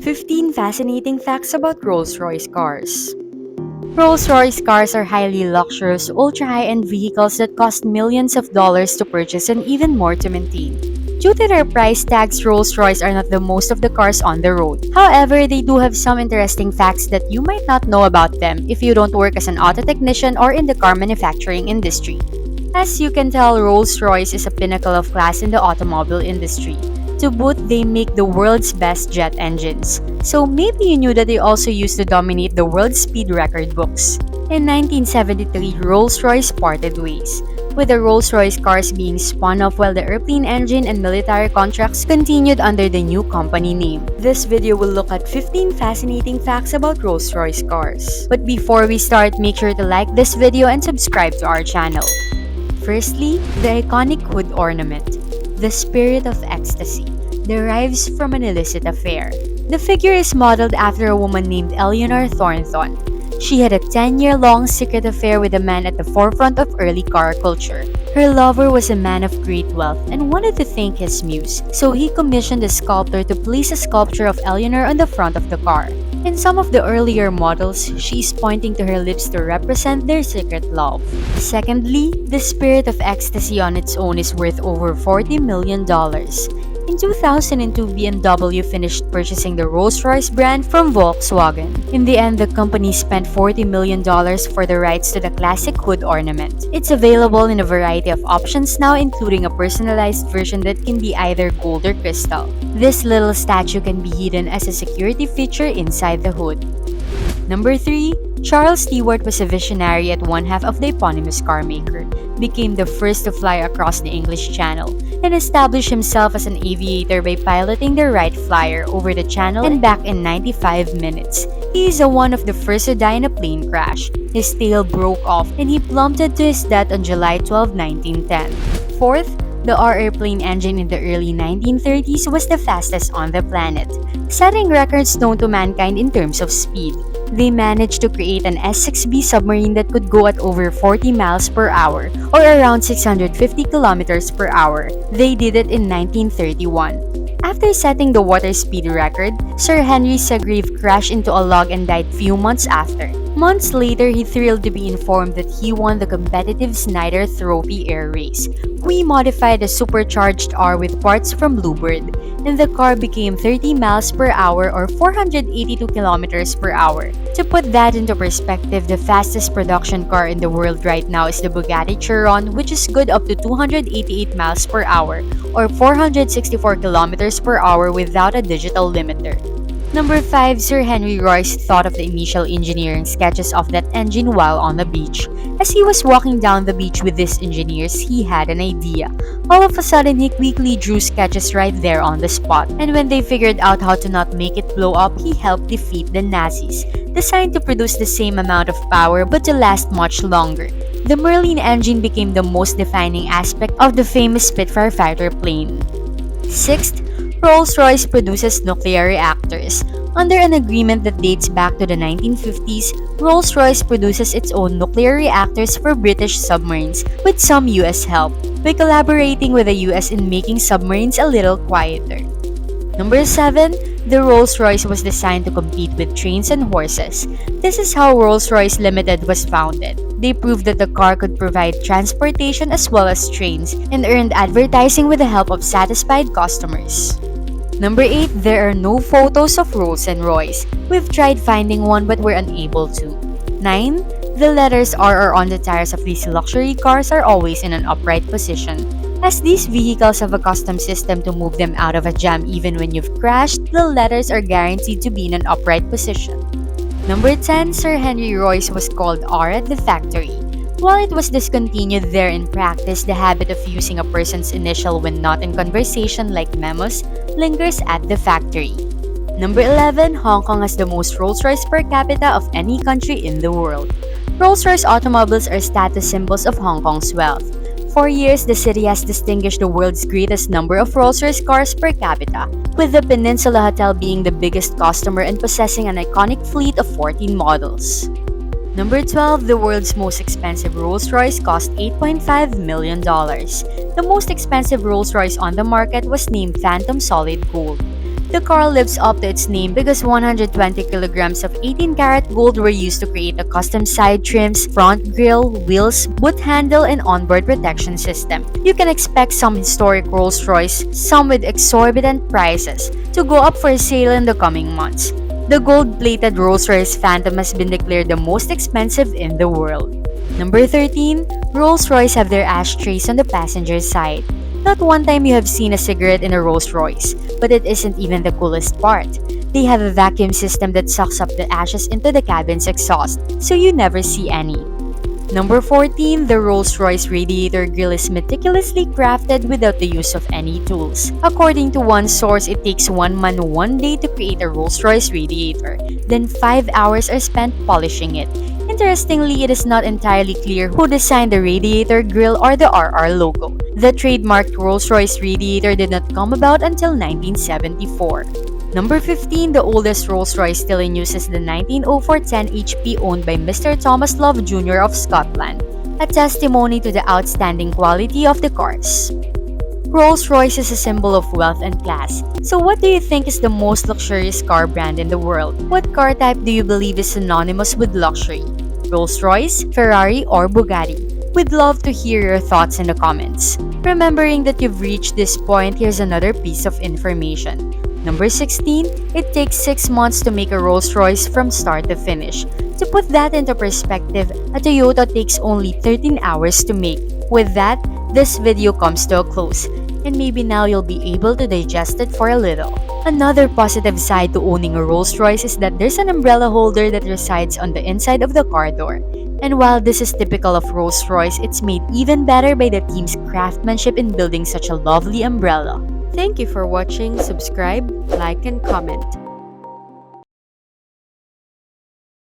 15 fascinating facts about Rolls-Royce cars. Rolls-Royce cars are highly luxurious, ultra-high-end vehicles that cost millions of dollars to purchase and even more to maintain. Due to their price tags, Rolls-Royce are not the most of the cars on the road. However, they do have some interesting facts that you might not know about them if you don't work as an auto technician or in the car manufacturing industry. As you can tell, Rolls-Royce is a pinnacle of class in the automobile industry. To boot, they make the world's best jet engines. So maybe you knew that they also used to dominate the world speed record books. In 1973, Rolls-Royce parted ways, with the Rolls-Royce cars being spun off while the airplane engine and military contracts continued under the new company name. This video will look at 15 fascinating facts about Rolls-Royce cars. But before we start, make sure to like this video and subscribe to our channel. Firstly, the iconic hood ornament. The spirit of ecstasy derives from an illicit affair. The figure is modeled after a woman named Eleanor Thornton. She had a 10-year-long secret affair with a man at the forefront of early car culture. Her lover was a man of great wealth and wanted to thank his muse, so he commissioned a sculptor to place a sculpture of Eleanor on the front of the car. In some of the earlier models, she is pointing to her lips to represent their secret love. Secondly, the spirit of ecstasy on its own is worth over $40 million. In 2002, BMW finished purchasing the Rolls-Royce brand from Volkswagen. In the end, the company spent $40 million for the rights to the classic hood ornament. It's available in a variety of options now, including a personalized version that can be either gold or crystal. This little statue can be hidden as a security feature inside the hood. Number 3. Charles Stewart was a visionary at one half of the eponymous car maker, became the first to fly across the English Channel, and established himself as an aviator by piloting the Wright Flyer over the channel and back in 95 minutes. He is one of the first to die in a plane crash. His tail broke off and he plummeted to his death on July 12, 1910. Fourth, the R airplane engine in the early 1930s was the fastest on the planet, setting records known to mankind in terms of speed. They managed to create an S-6B submarine that could go at over 40 miles per hour, or around 650 kilometers per hour. They did it in 1931. After setting the water speed record, Sir Henry Seagrave crashed into a log and died few months after. Months later, he thrilled to be informed that he won the competitive Snyder Trophy air race. We modified a supercharged R with parts from Bluebird, and the car became 30 miles per hour or 482 kilometers per hour. To put that into perspective, the fastest production car in the world right now is the Bugatti Chiron, which is good up to 288 miles per hour or 464 kilometers per hour without a digital limiter. Number 5. Sir Henry Royce thought of the initial engineering sketches of that engine while on the beach. As he was walking down the beach with his engineers, he had an idea. All of a sudden, he quickly drew sketches right there on the spot. And when they figured out how to not make it blow up, he helped defeat the Nazis, designed to produce the same amount of power but to last much longer. The Merlin engine became the most defining aspect of the famous Spitfire fighter plane. Sixth, Rolls-Royce produces nuclear reactors. Under an agreement that dates back to the 1950s, Rolls-Royce produces its own nuclear reactors for British submarines with some US help, by collaborating with the US in making submarines a little quieter. Number 7. The Rolls-Royce was designed to compete with trains and horses. This is how Rolls-Royce Limited was founded. They proved that the car could provide transportation as well as trains and earned advertising with the help of satisfied customers. Number 8. There are no photos of Rolls and Royce. We've tried finding one but we're unable to. 9. The letters R on the tires of these luxury cars are always in an upright position. As these vehicles have a custom system to move them out of a jam even when you've crashed, the letters are guaranteed to be in an upright position. Number 10. Sir Henry Royce was called R at the factory. While it was discontinued there in practice, the habit of using a person's initial when not in conversation like memos lingers at the factory. Number 11. Hong Kong has the most Rolls-Royce per capita of any country in the world. Rolls-Royce automobiles are status symbols of Hong Kong's wealth. For years, the city has distinguished the world's greatest number of Rolls-Royce cars per capita, with the Peninsula Hotel being the biggest customer and possessing an iconic fleet of 14 models. Number 12. The world's most expensive Rolls-Royce cost $8.5 million. The most expensive Rolls-Royce on the market was named Phantom Solid Gold. The car lives up to its name because 120 kilograms of 18-karat gold were used to create a custom side trims, front grille, wheels, boot handle, and onboard protection system. You can expect some historic Rolls-Royce, some with exorbitant prices, to go up for sale in the coming months. The gold-plated Rolls-Royce Phantom has been declared the most expensive in the world. Number 13, Rolls-Royce have their ashtrays on the passenger side. Not one time you have seen a cigarette in a Rolls-Royce, but it isn't even the coolest part. They have a vacuum system that sucks up the ashes into the cabin's exhaust, so you never see any. Number 14, the Rolls-Royce radiator grille is meticulously crafted without the use of any tools. According to one source, it takes one man 1 day to create a Rolls-Royce radiator, then 5 hours are spent polishing it. Interestingly, it is not entirely clear who designed the radiator grille or the RR logo. The trademarked Rolls-Royce radiator did not come about until 1974. Number 15, the oldest Rolls-Royce still in use is the 1904 10 HP owned by Mr. Thomas Love Jr. of Scotland, a testimony to the outstanding quality of the cars. Rolls-Royce is a symbol of wealth and class. So what do you think is the most luxurious car brand in the world? What car type do you believe is synonymous with luxury? Rolls-Royce, Ferrari, or Bugatti? We'd love to hear your thoughts in the comments. Remembering that you've reached this point, here's another piece of information. Number 16, it takes 6 months to make a Rolls-Royce from start to finish. To put that into perspective, a Toyota takes only 13 hours to make. With that, this video comes to a close, and maybe now you'll be able to digest it for a little. Another positive side to owning a Rolls-Royce is that there's an umbrella holder that resides on the inside of the car door. And while this is typical of Rolls-Royce, it's made even better by the team's craftsmanship in building such a lovely umbrella. Thank you for watching, subscribe, like, and comment.